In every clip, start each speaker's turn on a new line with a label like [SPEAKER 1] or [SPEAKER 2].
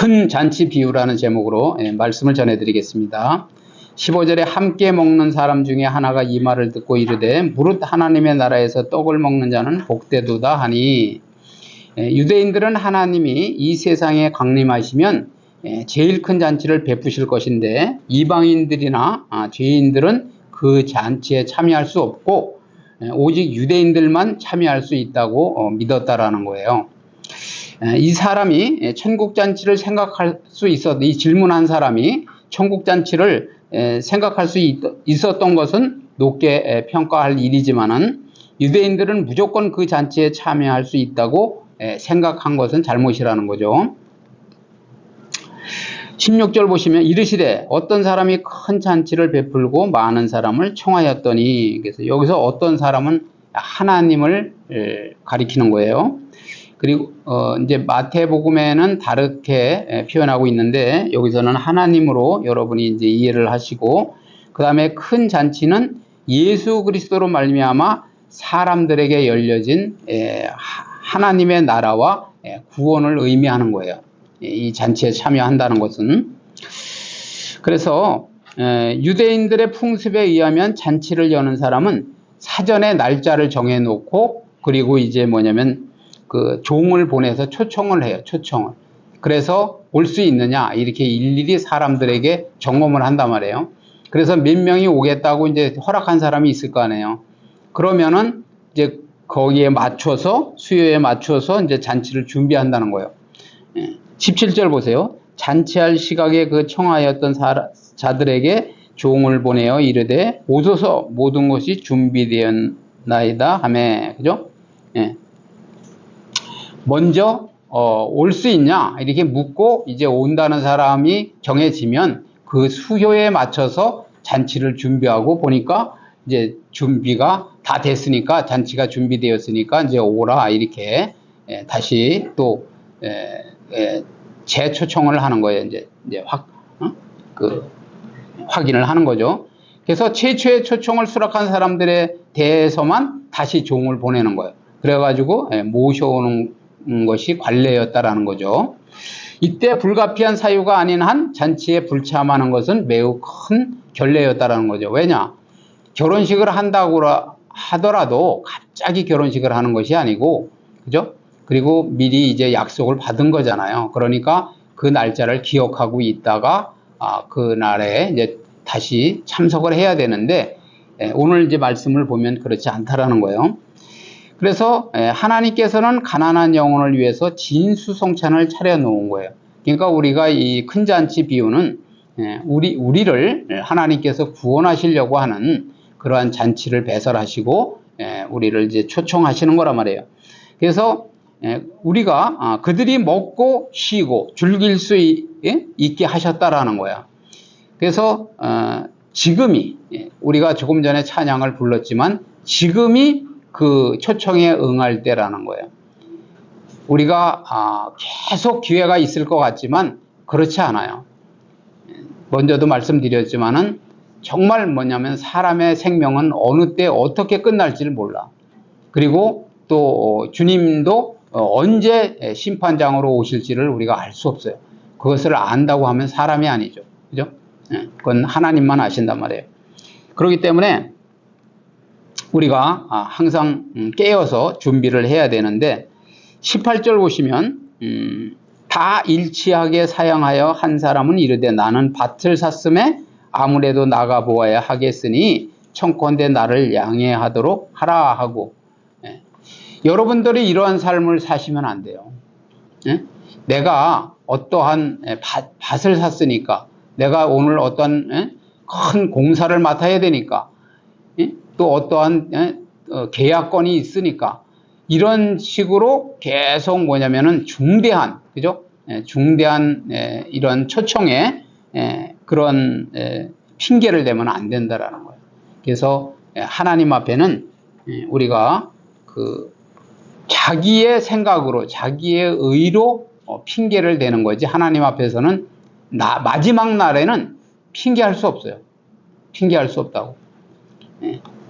[SPEAKER 1] 큰 잔치 비유라는 제목으로 말씀을 전해드리겠습니다. 15절에 함께 먹는 사람 중에 하나가 이 말을 듣고 이르되 무릇 하나님의 나라에서 떡을 먹는 자는 복되도다 하니, 유대인들은 하나님이 이 세상에 강림하시면 제일 큰 잔치를 베푸실 것인데, 이방인들이나 죄인들은 그 잔치에 참여할 수 없고 오직 유대인들만 참여할 수 있다고 믿었다라는 거예요. 이 사람이 천국잔치를 생각할 수 있었던, 이 질문한 사람이 천국잔치를 생각할 수 있었던 것은 높게 평가할 일이지만은, 유대인들은 무조건 그 잔치에 참여할 수 있다고 생각한 것은 잘못이라는 거죠. 16절 보시면 이르시되 어떤 사람이 큰 잔치를 베풀고 많은 사람을 청하였더니, 그래서 여기서 어떤 사람은 하나님을 가리키는 거예요. 그리고 이제 마태복음에는 다르게 표현하고 있는데, 여기서는 하나님으로 여러분이 이제 이해를 하시고, 그 다음에 큰 잔치는 예수 그리스도로 말미암아 사람들에게 열려진 하나님의 나라와 구원을 의미하는 거예요. 이 잔치에 참여한다는 것은. 그래서 유대인들의 풍습에 의하면 잔치를 여는 사람은 사전에 날짜를 정해 놓고, 그리고 이제 뭐냐면 그 종을 보내서 초청을 해요. 초청을. 그래서 올 수 있느냐 이렇게 일일이 사람들에게 점검을 한단 말이에요. 그래서 몇 명이 오겠다고 이제 허락한 사람이 있을 거 아니에요. 그러면은 이제 거기에 맞춰서, 수요에 맞춰서 이제 잔치를 준비한다는 거예요. 17절 보세요. 잔치할 시각에 그 청하였던 자들에게 종을 보내어 이르되 오소서 모든 것이 준비되었나이다 하매, 그죠? 먼저 올 수 있냐 이렇게 묻고, 이제 온다는 사람이 정해지면 그 수요에 맞춰서 잔치를 준비하고, 보니까 이제 준비가 다 됐으니까, 잔치가 준비되었으니까 이제 오라 이렇게 다시 또 재초청을 하는 거예요. 이제 확인을 하는 거죠. 그래서 최초의 초청을 수락한 사람들에 대해서만 다시 종을 보내는 거예요. 그래가지고 모셔오는 것이 관례였다라는 거죠. 이때 불가피한 사유가 아닌 한 잔치에 불참하는 것은 매우 큰 결례였다라는 거죠. 왜냐? 결혼식을 한다고 하더라도 갑자기 결혼식을 하는 것이 아니고, 그죠? 그리고 미리 이제 약속을 받은 거잖아요. 그러니까 그 날짜를 기억하고 있다가 그 날에 이제 다시 참석을 해야 되는데, 오늘 이제 말씀을 보면 그렇지 않다라는 거예요. 그래서 하나님께서는 가난한 영혼을 위해서 진수성찬을 차려 놓은 거예요. 그러니까 우리가 이 큰 잔치 비유는 우리를 하나님께서 구원하시려고 하는 그러한 잔치를 배설하시고 우리를 이제 초청하시는 거란 말이에요. 그래서 우리가 그들이 먹고 쉬고 즐길 수 있게 하셨다라는 거야. 그래서 지금이, 우리가 조금 전에 찬양을 불렀지만 지금이 그 초청에 응할 때라는 거예요. 우리가 계속 기회가 있을 것 같지만 그렇지 않아요. 먼저도 말씀드렸지만은 정말 뭐냐면 사람의 생명은 어느 때 어떻게 끝날지를 몰라. 그리고 또 주님도 언제 심판장으로 오실지를 우리가 알 수 없어요. 그것을 안다고 하면 사람이 아니죠. 그죠? 그건 하나님만 아신단 말이에요. 그렇기 때문에 우리가 항상 깨어서 준비를 해야 되는데, 18절 보시면 다 일치하게 사양하여 한 사람은 이르되 나는 밭을 샀음에 아무래도 나가 보아야 하겠으니 청컨대 나를 양해하도록 하라 하고. 여러분들이 이러한 삶을 사시면 안 돼요. 내가 어떠한 밭을 샀으니까, 내가 오늘 어떤 큰 공사를 맡아야 되니까, 또 어떠한 계약건이 있으니까, 이런 식으로 계속 뭐냐면은 중대한, 그죠? 중대한 이런 초청에 그런 핑계를 대면 안 된다라는 거예요. 그래서 하나님 앞에는 우리가 그 자기의 생각으로, 자기의 의로 핑계를 대는 거지, 하나님 앞에서는 마지막 날에는 핑계할 수 없어요. 핑계할 수 없다고.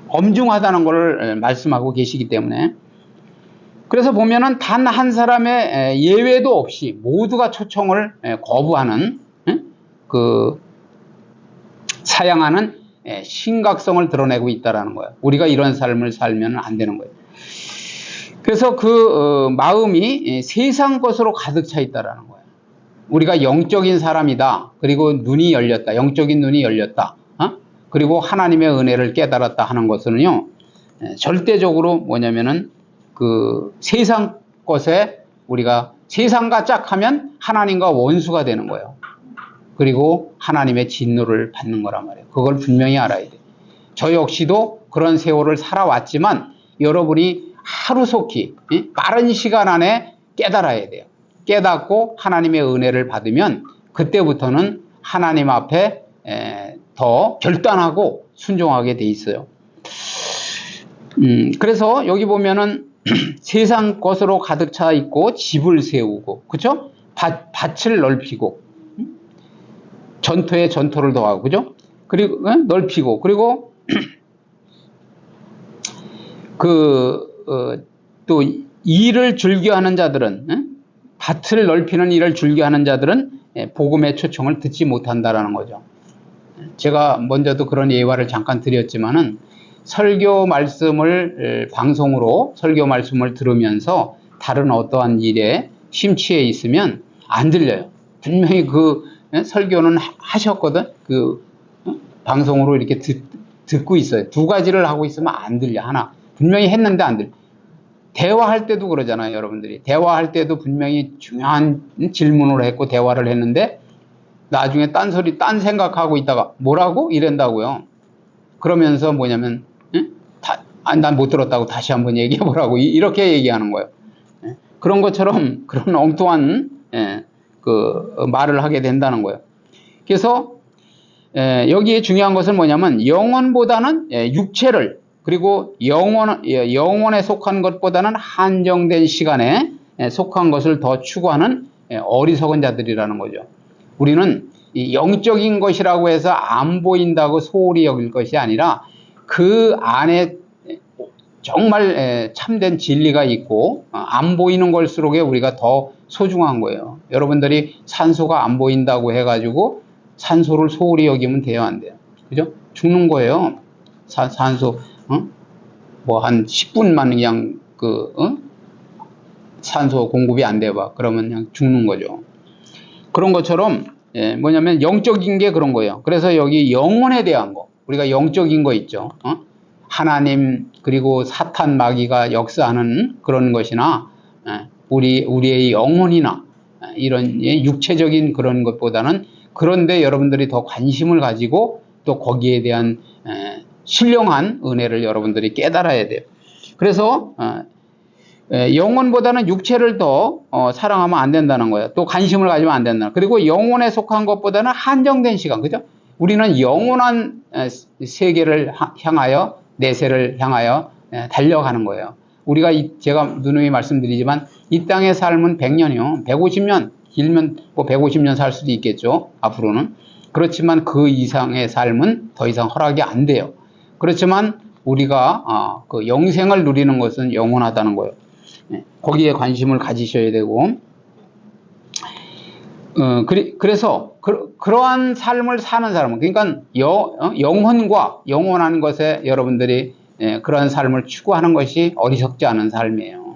[SPEAKER 1] 엄중하다는 것을 말씀하고 계시기 때문에. 그래서 보면은 단 한 사람의 예외도 없이 모두가 초청을 거부하는 그 사양하는 심각성을 드러내고 있다라는 거예요. 우리가 이런 삶을 살면 안 되는 거예요. 그래서 그 마음이 세상 것으로 가득 차 있다라는 거예요. 우리가 영적인 사람이다. 그리고 눈이 열렸다. 영적인 눈이 열렸다. 그리고 하나님의 은혜를 깨달았다 하는 것은요, 절대적으로 뭐냐면은 그 세상 것에 우리가 세상과 짝하면 하나님과 원수가 되는 거예요. 그리고 하나님의 진노를 받는 거란 말이에요. 그걸 분명히 알아야 돼요. 저 역시도 그런 세월을 살아왔지만 여러분이 하루속히 빠른 시간 안에 깨달아야 돼요. 깨닫고 하나님의 은혜를 받으면 그때부터는 하나님 앞에 더 결단하고 순종하게 돼 있어요. 그래서 여기 보면은 세상 것으로 가득 차 있고 집을 세우고, 그죠? 밭을 넓히고, 전토에 전토를 더하고, 그죠? 그리고 넓히고, 그리고 또 일을 즐겨하는 자들은, 밭을 넓히는 일을 즐겨하는 자들은 복음의 초청을 듣지 못한다라는 거죠. 제가 먼저도 그런 예화를 잠깐 드렸지만은 설교 말씀을 방송으로 설교 말씀을 들으면서 다른 어떠한 일에 심취해 있으면 안 들려요. 분명히 그 설교는 하셨거든. 그 방송으로 이렇게 듣고 있어요. 두 가지를 하고 있으면 안 들려. 하나 분명히 했는데 안 들려. 대화할 때도 그러잖아요, 여러분들이. 대화할 때도 분명히 중요한 질문을 했고 대화를 했는데 나중에 딴소리, 딴 생각하고 있다가 뭐라고? 이런다고요. 그러면서 뭐냐면 난 못 들었다고 다시 한번 얘기해보라고 이렇게 얘기하는 거예요. 그런 것처럼 그런 엉뚱한 그 말을 하게 된다는 거예요. 그래서 여기에 중요한 것은 뭐냐면 영혼보다는 육체를, 그리고 영혼에 속한 것보다는 한정된 시간에 속한 것을 더 추구하는 어리석은 자들이라는 거죠. 우리는 이 영적인 것이라고 해서 안 보인다고 소홀히 여길 것이 아니라 그 안에 정말 참된 진리가 있고 안 보이는 걸수록에 우리가 더 소중한 거예요. 여러분들이 산소가 안 보인다고 해가지고 산소를 소홀히 여기면 돼요, 안 돼요? 그죠? 죽는 거예요. 산소 뭐 한 10분만 그냥 산소 공급이 안 돼봐. 그러면 그냥 죽는 거죠. 그런 것처럼 뭐냐면 영적인 게 그런 거예요. 그래서 여기 영혼에 대한 거, 우리가 영적인 거 있죠. 하나님 그리고 사탄 마귀가 역사하는 그런 것이나 우리의 영혼이나 이런 육체적인 그런 것보다는, 그런데 여러분들이 더 관심을 가지고 또 거기에 대한 신령한 은혜를 여러분들이 깨달아야 돼요. 그래서 영혼보다는 육체를 더 사랑하면 안 된다는 거예요. 또 관심을 가지면 안 된다. 그리고 영혼에 속한 것보다는 한정된 시간, 그죠? 우리는 영원한 세계를 향하여, 내세를 향하여 달려가는 거예요. 우리가 제가 누누이 말씀드리지만 이 땅의 삶은 100년이요. 150년, 길면 뭐 150년 살 수도 있겠죠. 앞으로는. 그렇지만 그 이상의 삶은 더 이상 허락이 안 돼요. 그렇지만 우리가 그 영생을 누리는 것은 영원하다는 거예요. 거기에 관심을 가지셔야 되고, 그래서 그러한 삶을 사는 사람은, 그러니까 영혼과 영원한 것에 여러분들이 그러한 삶을 추구하는 것이 어리석지 않은 삶이에요.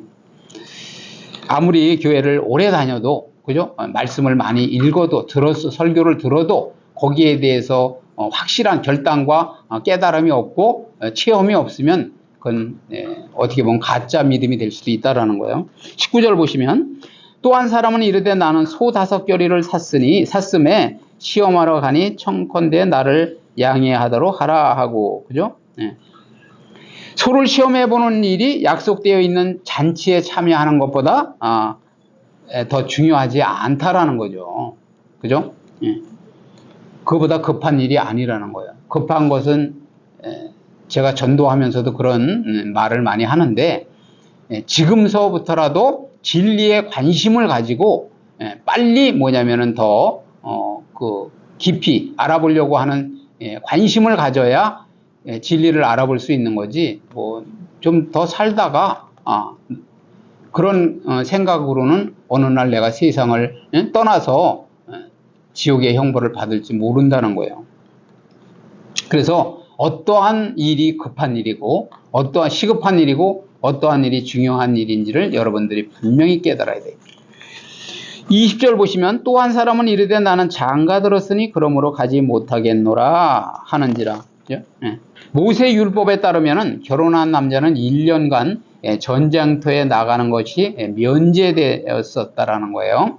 [SPEAKER 1] 아무리 교회를 오래 다녀도, 그죠? 말씀을 많이 읽어도, 설교를 들어도 거기에 대해서 확실한 결단과 깨달음이 없고 체험이 없으면 그건 어떻게 보면 가짜 믿음이 될 수도 있다라는 거예요. 19절 보시면, 또 한 사람은 이르되 나는 소 5겨리를 샀음에 시험하러 가니 청컨대 나를 양해하도록 하라 하고, 그죠? 소를 시험해 보는 일이 약속되어 있는 잔치에 참여하는 것보다 더 중요하지 않다라는 거죠. 그죠? 그거보다 급한 일이 아니라는 거예요. 급한 것은 제가 전도하면서도 그런 말을 많이 하는데, 지금서부터라도 진리에 관심을 가지고 빨리 뭐냐면은 더 깊이 알아보려고 하는 관심을 가져야 진리를 알아볼 수 있는 거지, 뭐 좀 더 살다가 그런 생각으로는 어느 날 내가 세상을 떠나서 지옥의 형벌을 받을지 모른다는 거예요. 그래서 어떠한 일이 급한 일이고 어떠한 시급한 일이고 어떠한 일이 중요한 일인지를 여러분들이 분명히 깨달아야 돼요. 20절 보시면 또 한 사람은 이르되 나는 장가 들었으니 그러므로 가지 못하겠노라 하는지라. 모세 율법에 따르면 결혼한 남자는 1년간 전쟁터에 나가는 것이 면제되었었다라는 거예요.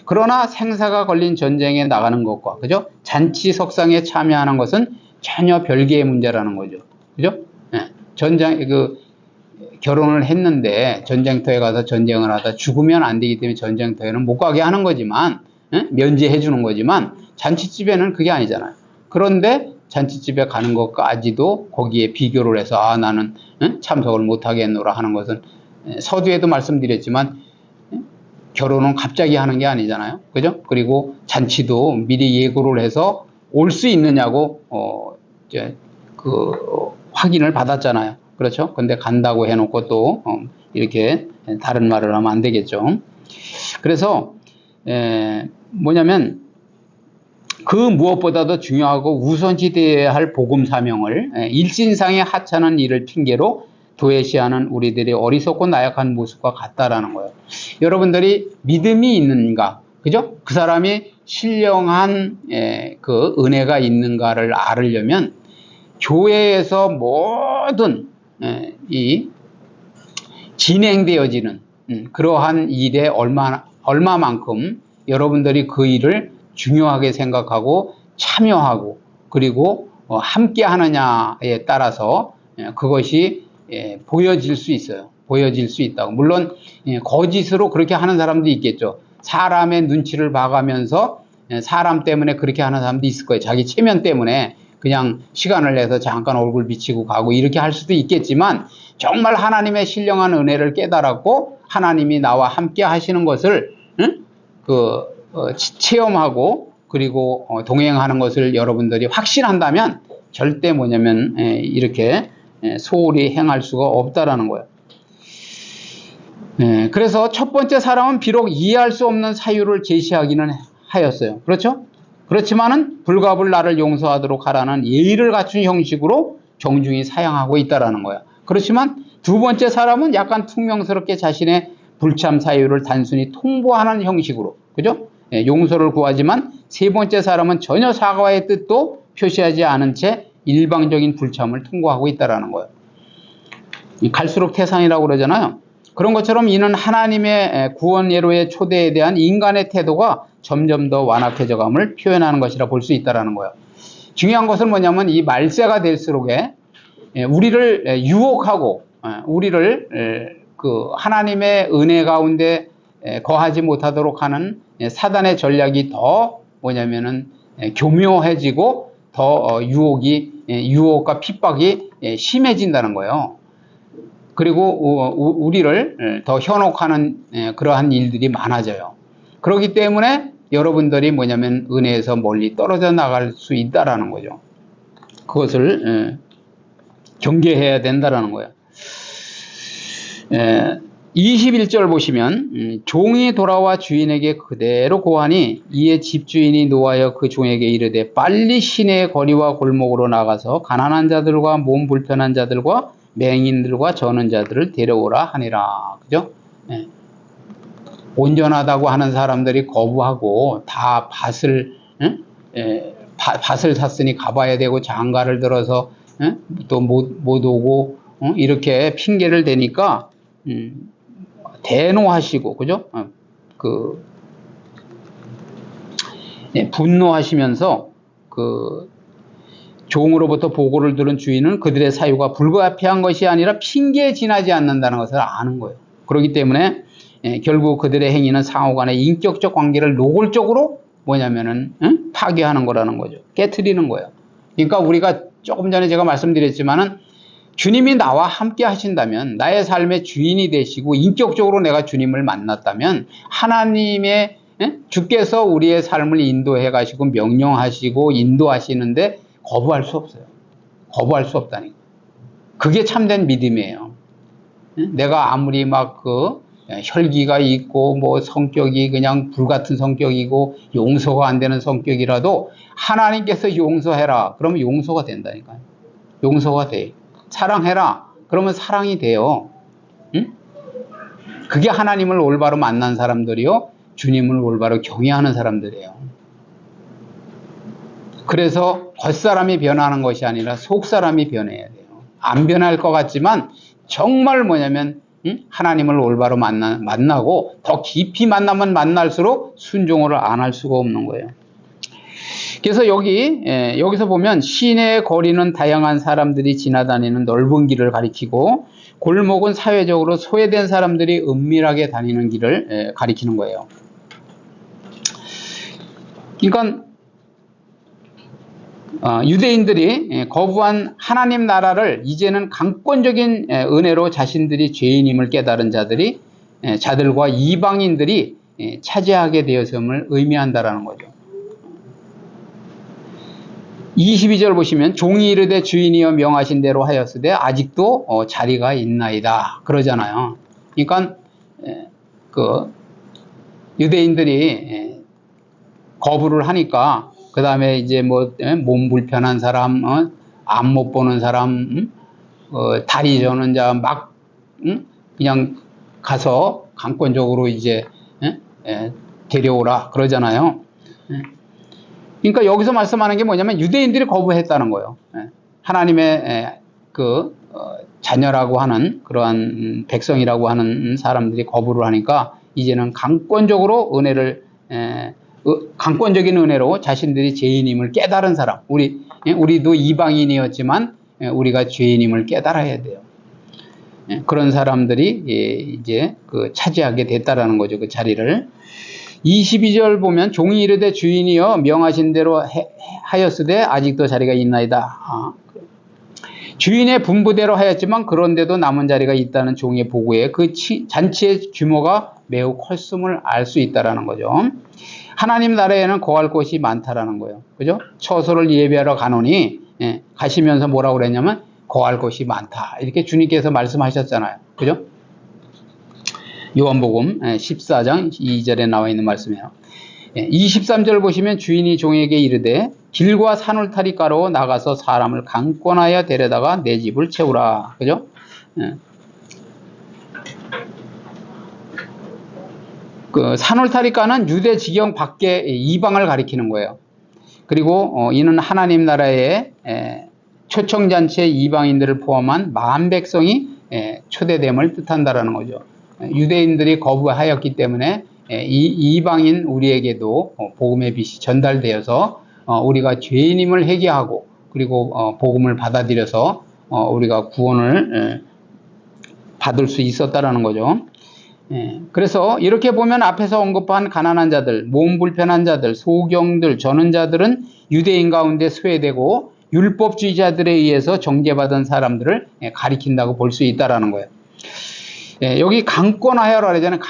[SPEAKER 1] 그러나 생사가 걸린 전쟁에 나가는 것과 그죠? 잔치 석상에 참여하는 것은 전혀 별개의 문제라는 거죠. 그죠? 결혼을 했는데 전쟁터에 가서 전쟁을 하다 죽으면 안 되기 때문에 전쟁터에는 못 가게 하는 거지만, 면제해 주는 거지만 잔치집에는 그게 아니잖아요. 그런데 잔치집에 가는 것까지도 거기에 비교를 해서 나는 참석을 못 하겠노라 하는 것은 서두에도 말씀드렸지만 결혼은 갑자기 하는 게 아니잖아요. 그죠? 그리고 잔치도 미리 예고를 해서 올 수 있느냐고 확인을 받았잖아요. 그렇죠? 근데 간다고 해놓고 또 이렇게 다른 말을 하면 안 되겠죠. 그래서 뭐냐면 그 무엇보다도 중요하고 우선시되어야 할 복음 사명을 일신상의 하찮은 일을 핑계로 도외시하는 우리들의 어리석고 나약한 모습과 같다라는 거예요. 여러분들이 믿음이 있는가, 그죠? 그 사람이 신령한 그 은혜가 있는가를 알으려면 교회에서 모든 이 진행되어지는 그러한 일에 얼마만큼 여러분들이 그 일을 중요하게 생각하고 참여하고 그리고 함께 하느냐에 따라서 그것이 보여질 수 있어요. 보여질 수 있다고. 물론 거짓으로 그렇게 하는 사람도 있겠죠. 사람의 눈치를 봐가면서 사람 때문에 그렇게 하는 사람도 있을 거예요. 자기 체면 때문에 그냥 시간을 내서 잠깐 얼굴 비치고 가고 이렇게 할 수도 있겠지만 정말 하나님의 신령한 은혜를 깨달았고 하나님이 나와 함께 하시는 것을 체험하고 그리고 동행하는 것을 여러분들이 확신한다면 절대 뭐냐면 이렇게 소홀히 행할 수가 없다라는 거예요. 그래서 첫 번째 사람은 비록 이해할 수 없는 사유를 제시하기는 하였어요. 그렇죠? 그렇지만은 불갑을 나를 용서하도록 하라는 예의를 갖춘 형식으로 정중히 사양하고 있다라는 거예요. 그렇지만 두 번째 사람은 약간 퉁명스럽게 자신의 불참 사유를 단순히 통보하는 형식으로, 그죠? 용서를 구하지만 세 번째 사람은 전혀 사과의 뜻도 표시하지 않은 채 일방적인 불참을 통보하고 있다라는 거예요. 갈수록 태산이라고 그러잖아요. 그런 것처럼 이는 하나님의 구원 예로의 초대에 대한 인간의 태도가 점점 더 완악해져감을 표현하는 것이라 볼 수 있다라는 거예요. 중요한 것은 뭐냐면 이 말세가 될수록에 우리를 유혹하고 우리를 그 하나님의 은혜 가운데 거하지 못하도록 하는 사단의 전략이 더 뭐냐면은 교묘해지고 더 유혹과 핍박이 심해진다는 거예요. 그리고 우리를 더 현혹하는 그러한 일들이 많아져요. 그렇기 때문에 여러분들이 뭐냐면 은혜에서 멀리 떨어져 나갈 수 있다라는 거죠. 그것을 경계해야 된다라는 거예요. 21절 보시면 종이 돌아와 주인에게 그대로 고하니 이에 집주인이 노하여 그 종에게 이르되 빨리 시내의 거리와 골목으로 나가서 가난한 자들과 몸 불편한 자들과 맹인들과 저는 자들을 데려오라 하니라. 그죠? 온전하다고 하는 사람들이 거부하고 다 밭을 샀으니 가봐야 되고 장가를 들어서 또 못 오고 이렇게 핑계를 대니까 대노하시고, 그죠? 분노하시면서 종으로부터 보고를 들은 주인은 그들의 사유가 불가피한 것이 아니라 핑계에 지나지 않는다는 것을 아는 거예요. 그렇기 때문에 결국 그들의 행위는 상호간의 인격적 관계를 노골적으로 뭐냐면은 파괴하는 거라는 거죠. 깨트리는 거예요. 그러니까 우리가 조금 전에 제가 말씀드렸지만은 주님이 나와 함께 하신다면 나의 삶의 주인이 되시고 인격적으로 내가 주님을 만났다면 하나님의 주께서 우리의 삶을 인도해 가시고 명령하시고 인도하시는데 거부할 수 없어요. 거부할 수 없다니까. 그게 참된 믿음이에요. 내가 아무리 막 혈기가 있고 뭐 성격이 그냥 불같은 성격이고 용서가 안 되는 성격이라도 하나님께서 용서해라 그러면 용서가 된다니까요. 용서가 돼. 사랑해라 그러면 사랑이 돼요. 응? 그게 하나님을 올바로 만난 사람들이요 주님을 올바로 경외하는 사람들이에요. 그래서 겉사람이 변하는 것이 아니라 속사람이 변해야 돼요. 안 변할 것 같지만 정말 뭐냐면 하나님을 올바로 만나고 더 깊이 만나면 만날수록 순종을 안 할 수가 없는 거예요. 그래서 여기서 보면 시내의 거리는 다양한 사람들이 지나다니는 넓은 길을 가리키고 골목은 사회적으로 소외된 사람들이 은밀하게 다니는 길을 가리키는 거예요. 그러니까 유대인들이 거부한 하나님 나라를 이제는 강권적인 은혜로 자신들이 죄인임을 깨달은 자들과 이방인들이 차지하게 되었음을 의미한다라는 거죠. 22절 보시면 종이 이르되 주인이여 명하신 대로 하였으되 아직도 자리가 있나이다 그러잖아요. 그러니까 그 유대인들이 거부를 하니까 그 다음에 이제 뭐 몸 불편한 사람, 앞 못 보는 사람, 다리 저는 자 막 그냥 가서 강권적으로 이제 데려오라 그러잖아요. 그러니까 여기서 말씀하는 게 뭐냐면 유대인들이 거부했다는 거예요. 하나님의 그 자녀라고 하는 그러한 백성이라고 하는 사람들이 거부를 하니까 이제는 강권적으로 강권적인 은혜로 자신들이 죄인임을 깨달은 사람, 우리도 이방인이었지만 우리가 죄인임을 깨달아야 돼요. 그런 사람들이 이제 그 차지하게 됐다라는 거죠, 그 자리를. 22절 보면 종이 이르되 주인이여 명하신 대로 하였으되 아직도 자리가 있나이다. 주인의 분부대로 하였지만 그런데도 남은 자리가 있다는 종의 보고에 그 잔치의 규모가 매우 컸음을 알 수 있다라는 거죠. 하나님 나라에는 거할 곳이 많다라는 거예요. 그죠? 처소를 예배하러 가노니 가시면서 뭐라고 그랬냐면 거할 곳이 많다. 이렇게 주님께서 말씀하셨잖아요. 그죠? 요한복음 14장 2절에 나와 있는 말씀이에요. 23절 보시면 주인이 종에게 이르되 길과 산울타리가로 나가서 사람을 강권하여 데려다가 내 집을 채우라. 그죠? 그 산울타리가는 유대 지경 밖의 이방을 가리키는 거예요. 그리고 이는 하나님 나라의 초청잔치에 이방인들을 포함한 만 백성이 초대됨을 뜻한다라는 거죠. 유대인들이 거부하였기 때문에 이방인 우리에게도 복음의 빛이 전달되어서 우리가 죄인임을 회개하고 그리고 복음을 받아들여서 우리가 구원을 받을 수 있었다라는 거죠. 그래서 이렇게 보면 앞에서 언급한 가난한 자들, 몸 불편한 자들, 소경들, 저는 자들은 유대인 가운데 소외되고 율법주의자들에 의해서 정죄받은 사람들을 가리킨다고 볼 수 있다라는 거예요. 여기 강권하여라 그러잖아요.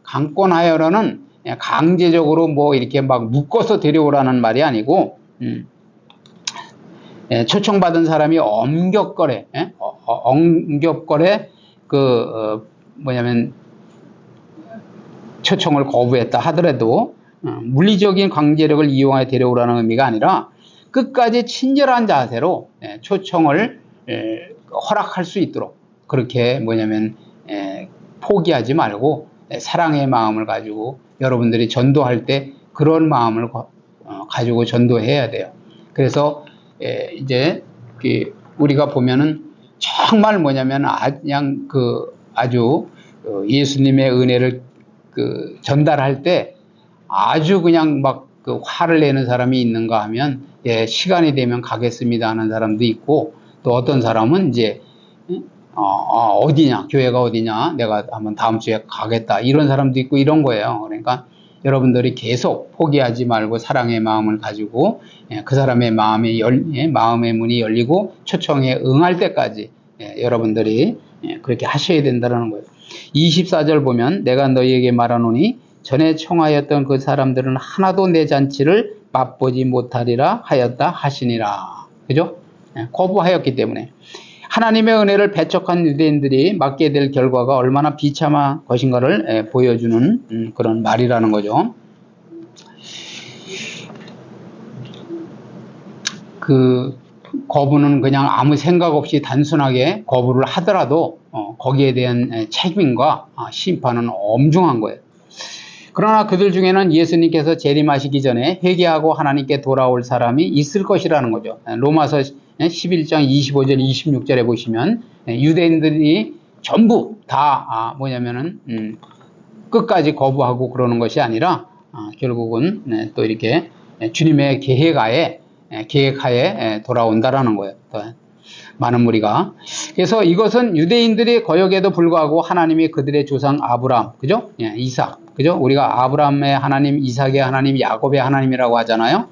[SPEAKER 1] 강권하여라는 강제적으로 뭐 이렇게 막 묶어서 데려오라는 말이 아니고 초청받은 사람이 엄격거래 뭐냐면 초청을 거부했다 하더라도 물리적인 강제력을 이용하여 데려오라는 의미가 아니라 끝까지 친절한 자세로 초청을 허락할 수 있도록 그렇게 뭐냐면 포기하지 말고 사랑의 마음을 가지고 여러분들이 전도할 때 그런 마음을 가지고 전도해야 돼요. 그래서 이제 우리가 보면은 정말 뭐냐면 그냥 아주 예수님의 은혜를 전달할 때 아주 그냥 막 화를 내는 사람이 있는가 하면 시간이 되면 가겠습니다 하는 사람도 있고 또 어떤 사람은 이제 어디냐 교회가 어디냐 내가 한번 다음 주에 가겠다 이런 사람도 있고 이런 거예요. 그러니까 여러분들이 계속 포기하지 말고 사랑의 마음을 가지고 그 사람의 마음의 문이 열리고 초청에 응할 때까지 여러분들이 그렇게 하셔야 된다는 거예요. 24절 보면 내가 너희에게 말하노니 전에 청하였던 그 사람들은 하나도 내 잔치를 맛보지 못하리라 하였다 하시니라. 그죠? 거부하였기 때문에 하나님의 은혜를 배척한 유대인들이 맞게 될 결과가 얼마나 비참한 것인가를 보여주는 그런 말이라는 거죠. 그 거부는 그냥 아무 생각 없이 단순하게 거부를 하더라도 거기에 대한 책임과 심판은 엄중한 거예요. 그러나 그들 중에는 예수님께서 재림하시기 전에 회개하고 하나님께 돌아올 사람이 있을 것이라는 거죠. 로마서 11장 25절 26절에 보시면 유대인들이 전부 다 뭐냐면은 끝까지 거부하고 그러는 것이 아니라 결국은 또 이렇게 주님의 계획하에 돌아온다라는 거예요. 많은 무리가. 그래서 이것은 유대인들의 거역에도 불구하고 하나님이 그들의 조상 아브라함, 그죠? 이삭, 그죠? 우리가 아브라함의 하나님, 이삭의 하나님, 야곱의 하나님이라고 하잖아요.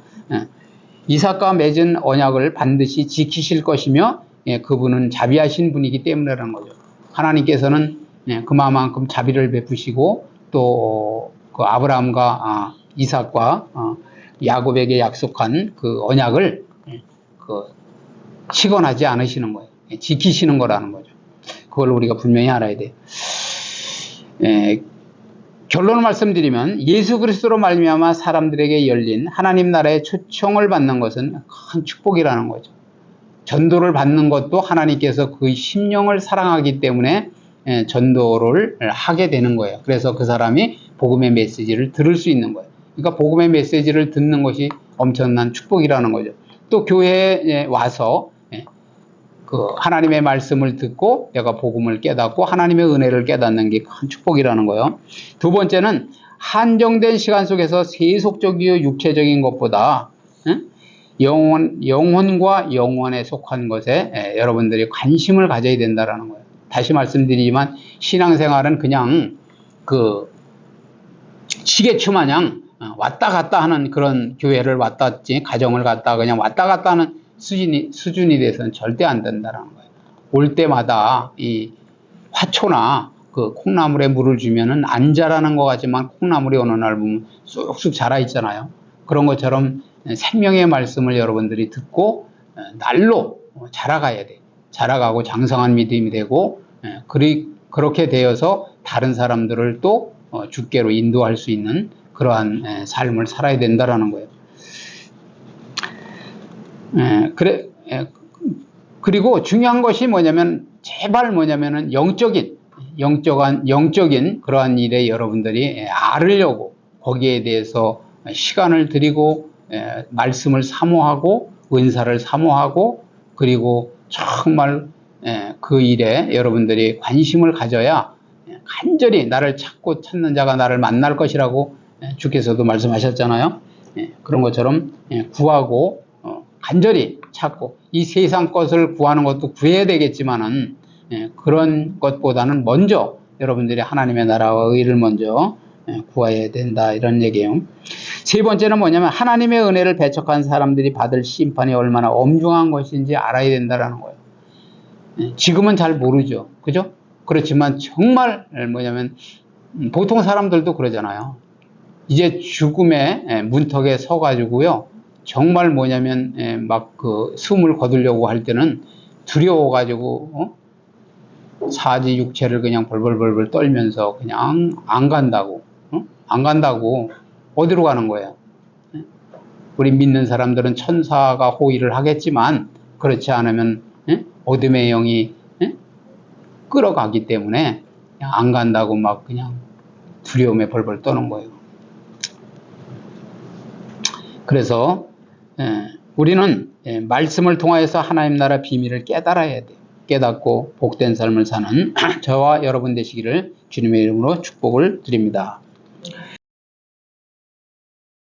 [SPEAKER 1] 이삭과 맺은 언약을 반드시 지키실 것이며, 그분은 자비하신 분이기 때문이라는 거죠. 하나님께서는 그만큼 자비를 베푸시고 또 그 아브라함과 이삭과 야곱에게 약속한 그 언약을 시건하지 않으시는 거예요. 지키시는 거라는 거죠. 그걸 우리가 분명히 알아야 돼요. 결론을 말씀드리면 예수 그리스도로 말미암아 사람들에게 열린 하나님 나라의 초청을 받는 것은 큰 축복이라는 거죠. 전도를 받는 것도 하나님께서 그 심령을 사랑하기 때문에 전도를 하게 되는 거예요. 그래서 그 사람이 복음의 메시지를 들을 수 있는 거예요. 그러니까 복음의 메시지를 듣는 것이 엄청난 축복이라는 거죠. 또 교회에 와서 그 하나님의 말씀을 듣고 내가 복음을 깨닫고 하나님의 은혜를 깨닫는 게 큰 축복이라는 거예요. 두 번째는 한정된 시간 속에서 세속적이고 육체적인 것보다 영혼과 영혼에 속한 것에 여러분들이 관심을 가져야 된다는 거예요. 다시 말씀드리지만 신앙생활은 그냥 그 시계추 마냥 왔다 갔다 하는 그런 교회를 왔다 갔지 가정을 갔다 그냥 왔다 갔다 하는 수준이 돼서는 절대 안 된다는 거예요. 올 때마다 이 화초나 그 콩나물에 물을 주면은 안 자라는 것 같지만 콩나물이 어느 날 보면 쑥쑥 자라 있잖아요. 그런 것처럼 생명의 말씀을 여러분들이 듣고 날로 자라가야 돼. 자라가고 장성한 믿음이 되고 그렇게 되어서 다른 사람들을 또 주께로 인도할 수 있는 그러한 삶을 살아야 된다라는 거예요. 그리고 중요한 것이 뭐냐면 제발 뭐냐면은 영적인 그러한 일에 여러분들이 알으려고 거기에 대해서 시간을 들이고 말씀을 사모하고 은사를 사모하고 그리고 정말 그 일에 여러분들이 관심을 가져야 간절히 나를 찾고 찾는 자가 나를 만날 것이라고 주께서도 말씀하셨잖아요. 그런 것처럼 구하고 간절히 찾고 이 세상 것을 구하는 것도 구해야 되겠지만은 그런 것보다는 먼저 여러분들이 하나님의 나라와 의를 먼저 구해야 된다 이런 얘기예요. 세 번째는 뭐냐면 하나님의 은혜를 배척한 사람들이 받을 심판이 얼마나 엄중한 것인지 알아야 된다라는 거예요. 지금은 잘 모르죠. 그죠? 그렇지만 정말 뭐냐면 보통 사람들도 그러잖아요. 이제 죽음의 문턱에 서가지고요. 정말 뭐냐면 막 그 숨을 거두려고 할 때는 두려워가지고 사지 육체를 그냥 벌벌벌벌 떨면서 그냥 안 간다고 어디로 가는 거예요? 우리 믿는 사람들은 천사가 호의를 하겠지만 그렇지 않으면 어둠의 영이 끌어가기 때문에 그냥 안 간다고 막 그냥 두려움에 벌벌 떠는 거예요. 그래서 우리는 말씀을 통하여서 하나님 나라 비밀을 깨달아야 돼요. 깨닫고 복된 삶을 사는 저와 여러분 되시기를 주님의 이름으로 축복을 드립니다.